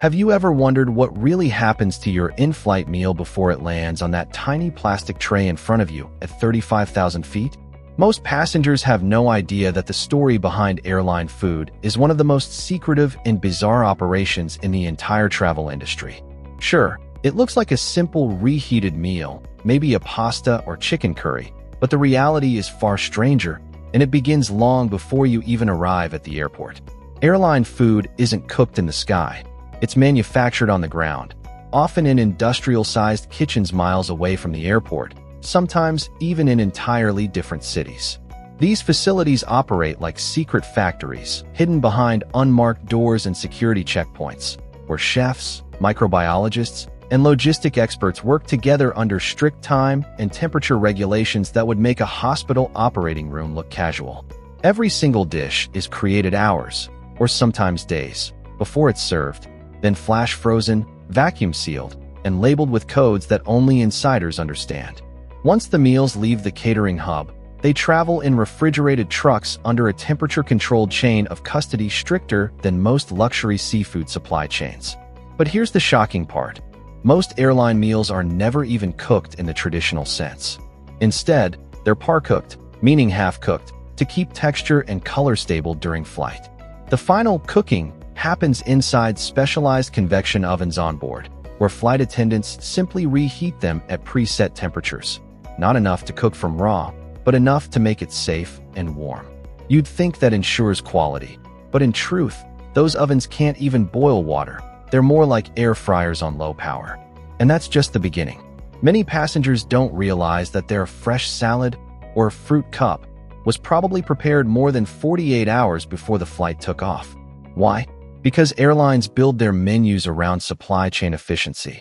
Have you ever wondered what really happens to your in-flight meal before it lands on that tiny plastic tray in front of you at 35,000 feet? Most passengers have no idea that the story behind airline food is one of the most secretive and bizarre operations in the entire travel industry. Sure, it looks like a simple reheated meal, maybe a pasta or chicken curry, but the reality is far stranger, and it begins long before you even arrive at the airport. Airline food isn't cooked in the sky. It's manufactured on the ground, often in industrial-sized kitchens miles away from the airport, sometimes even in entirely different cities. These facilities operate like secret factories, hidden behind unmarked doors and security checkpoints, where chefs, microbiologists, and logistic experts work together under strict time and temperature regulations that would make a hospital operating room look casual. Every single dish is created hours, or sometimes days, before it's served, then flash frozen, vacuum sealed, and labeled with codes that only insiders understand. Once the meals leave the catering hub, they travel in refrigerated trucks under a temperature-controlled chain of custody stricter than most luxury seafood supply chains. But here's the shocking part. Most airline meals are never even cooked in the traditional sense. Instead, they're par-cooked, meaning half-cooked, to keep texture and color stable during flight. The final cooking happens inside specialized convection ovens on board, where flight attendants simply reheat them at preset temperatures. Not enough to cook from raw, but enough to make it safe and warm. You'd think that ensures quality, but in truth, those ovens can't even boil water. They're more like air fryers on low power. And that's just the beginning. Many passengers don't realize that their fresh salad or fruit cup was probably prepared more than 48 hours before the flight took off. Why? Because airlines build their menus around supply chain efficiency.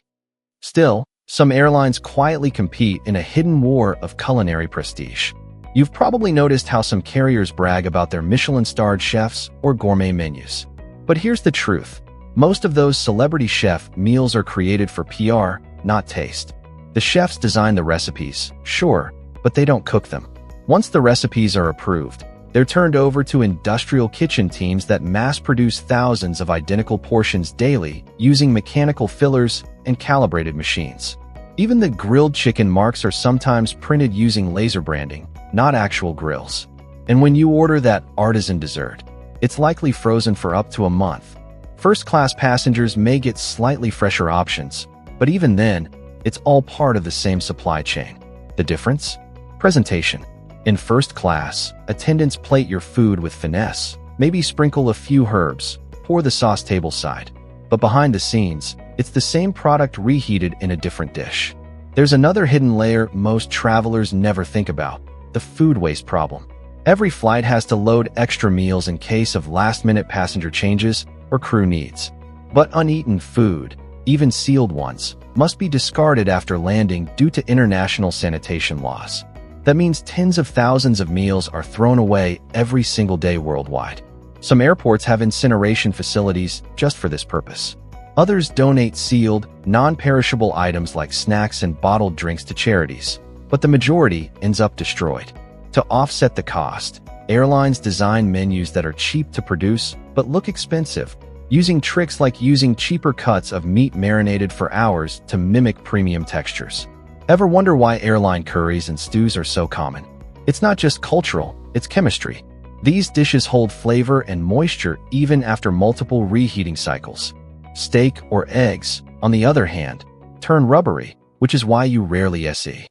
Still, some airlines quietly compete in a hidden war of culinary prestige. You've probably noticed how some carriers brag about their Michelin-starred chefs or gourmet menus. But here's the truth. Most of those celebrity chef meals are created for PR, not taste. The chefs design the recipes, sure, but they don't cook them. Once the recipes are approved, they're turned over to industrial kitchen teams that mass-produce thousands of identical portions daily using mechanical fillers and calibrated machines. Even the grilled chicken marks are sometimes printed using laser branding, not actual grills. And when you order that artisan dessert, it's likely frozen for up to a month. First-class passengers may get slightly fresher options, but even then, it's all part of the same supply chain. The difference? Presentation. In first class, attendants plate your food with finesse, maybe sprinkle a few herbs, pour the sauce tableside. But behind the scenes, it's the same product reheated in a different dish. There's another hidden layer most travelers never think about: the food waste problem. Every flight has to load extra meals in case of last-minute passenger changes or crew needs. But uneaten food, even sealed ones, must be discarded after landing due to international sanitation laws. That means tens of thousands of meals are thrown away every single day worldwide. Some airports have incineration facilities just for this purpose. Others donate sealed, non-perishable items like snacks and bottled drinks to charities, but the majority ends up destroyed. To offset the cost, airlines design menus that are cheap to produce but look expensive, using tricks like using cheaper cuts of meat marinated for hours to mimic premium textures. Ever wonder why airline curries and stews are so common? It's not just cultural, it's chemistry. These dishes hold flavor and moisture even after multiple reheating cycles. Steak or eggs, on the other hand, turn rubbery, which is why you rarely see